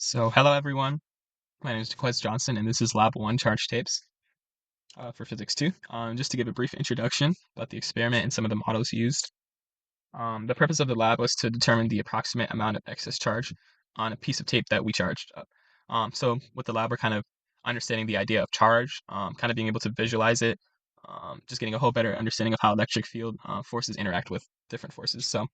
So, hello everyone. My name is PHYS Johnson, and this is Lab 1 Charge Tapes for Physics 2. Just to give a brief introduction about the experiment and some of the models used. The purpose of the lab was to determine the approximate amount of excess charge on a piece of tape that we charged up. So, with the lab, we're kind of understanding the idea of charge, kind of being able to visualize it, just getting a whole better understanding of how electric field forces interact with different forces. So,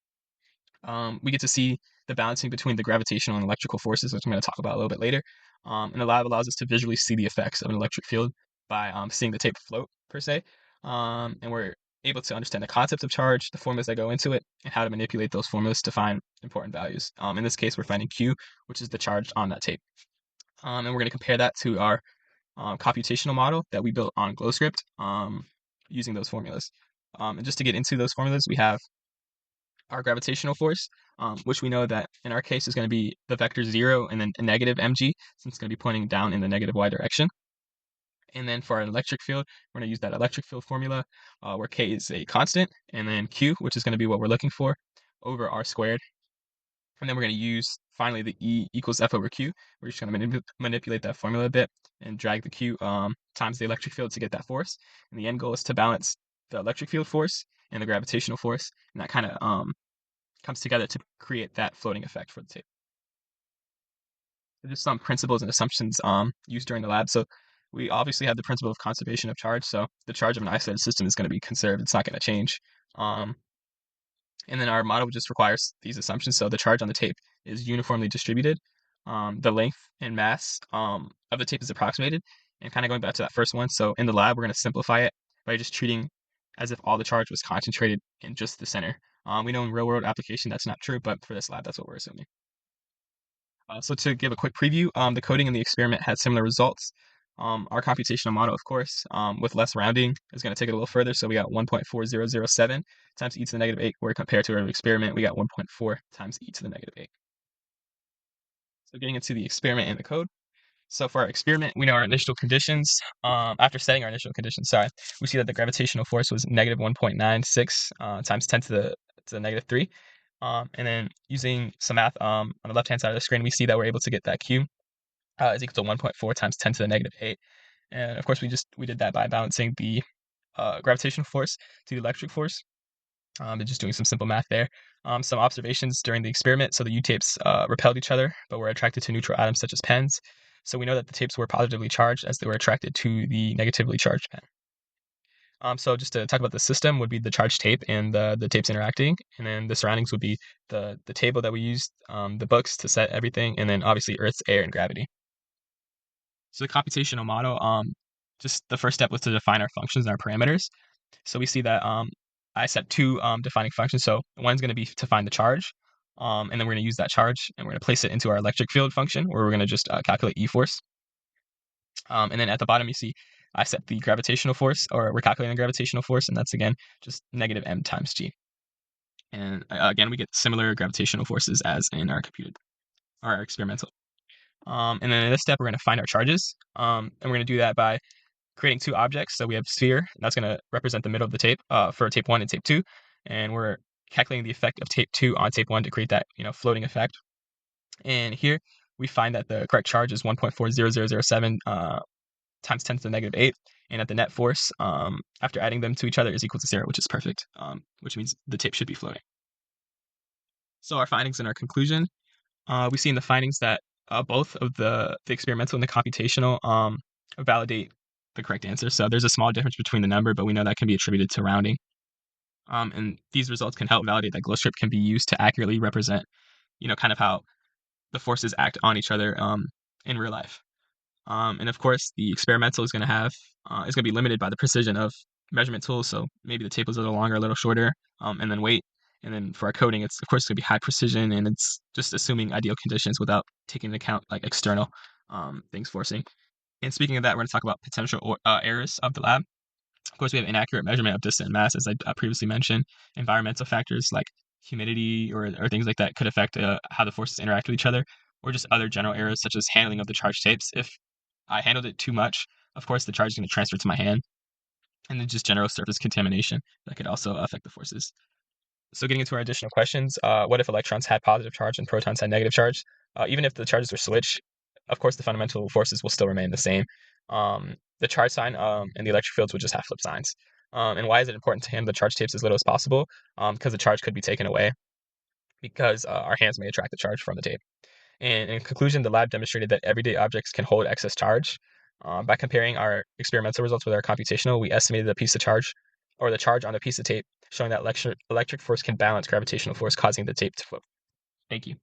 we get to see the balancing between the gravitational and electrical forces, which I'm going to talk about a little bit later. And the lab allows us to visually see the effects of an electric field by seeing the tape float, per se. And we're able to understand the concept of charge, the formulas that go into it, and how to manipulate those formulas to find important values. In this case, we're finding Q, which is the charge on that tape. And we're going to compare that to our computational model that we built on GlowScript using those formulas. And just to get into those formulas, we have our gravitational force, which we know that in our case is going to be the vector 0 and then a negative mg, since it's going to be pointing down in the negative y direction. And then for our electric field, we're going to use that electric field formula where k is a constant, and then q, which is going to be what we're looking for, over r squared. And then we're going to use, finally, the E equals F over Q. We're just going to manipulate that formula a bit and drag the Q times the electric field to get that force. And the end goal is to balance the electric field force and the gravitational force. And that kind of comes together to create that floating effect for the tape. So just some principles and assumptions used during the lab. So we obviously have the principle of conservation of charge. So the charge of an isolated system is going to be conserved. It's not going to change. And then our model just requires these assumptions. So the charge on the tape is uniformly distributed. The length and mass of the tape is approximated. And kind of going back to that first one. So in the lab, we're going to simplify it by just treating as if all the charge was concentrated in just the center. We know in real world application that's not true, but for this lab, that's what we're assuming. So to give a quick preview, the coding in the experiment had similar results. Our computational model, of course, with less rounding, is going to take it a little further. So we got 1.4007 times e to the negative 8, where compared to our experiment, we got 1.4 times e to the negative 8. So getting into the experiment and the code. So for our experiment, we know our initial conditions. After setting our initial conditions, we see that the gravitational force was negative 1.96 times 10 to the negative 3. And then using some math on the left-hand side of the screen, we see that we're able to get that Q is equal to 1.4 times 10 to the negative 8. And of course, we did that by balancing the gravitational force to the electric force. And just doing some simple math there. Some observations during the experiment. So the U tapes repelled each other, but were attracted to neutral atoms such as pens. So we know that the tapes were positively charged as they were attracted to the negatively charged pen. So just to talk about the system would be the charged tape and the tapes interacting, and then the surroundings would be the table that we used, the books to set everything, and then obviously Earth's air and gravity. So the computational model, just the first step was to define our functions and our parameters. So we see that I set two defining functions. So one's going to be to find the charge, and then we're going to use that charge and we're going to place it into our electric field function where we're going to just calculate E force. And then at the bottom, you see I set the gravitational force, or we're calculating the gravitational force, and that's again just negative m times g. And again, we get similar gravitational forces as in our computed, our experimental. And then in this step, we're going to find our charges, and we're going to do that by creating two objects. So we have sphere, and that's going to represent the middle of the tape for tape 1 and tape 2, and we're calculating the effect of tape 2 on tape 1 to create that floating effect. And here we find that the correct charge is 1.40007 times 10 to the negative 8, and that the net force after adding them to each other is equal to 0, which is perfect, which means the tape should be floating. So our findings and our conclusion, we see in the findings that both of the experimental and the computational validate the correct answer. So there's a small difference between the number, but we know that can be attributed to rounding. And these results can help validate that GlowScript can be used to accurately represent, kind of how the forces act on each other in real life. And of course, the experimental is going to be limited by the precision of measurement tools. So maybe the tape is a little longer, a little shorter, and then weight. And then for our coding, it's of course going to be high precision, and it's just assuming ideal conditions without taking into account like external things forcing. And speaking of that, we're going to talk about potential errors of the lab. Of course, we have inaccurate measurement of distance and mass, as I previously mentioned. Environmental factors like humidity or things like that could affect how the forces interact with each other, or just other general errors such as handling of the charged tapes. If I handled it too much, of course, the charge is going to transfer to my hand. And then just general surface contamination that could also affect the forces. So getting into our additional questions, what if electrons had positive charge and protons had negative charge? Even if the charges are switched, of course, the fundamental forces will still remain the same. The charge sign and the electric fields would just have flip signs. And why is it important to handle the charge tapes as little as possible? Because the charge could be taken away because our hands may attract the charge from the tape. And in conclusion, the lab demonstrated that everyday objects can hold excess charge. By comparing our experimental results with our computational, we estimated the piece of charge or the charge on a piece of tape, showing that electric force can balance gravitational force, causing the tape to flip. Thank you.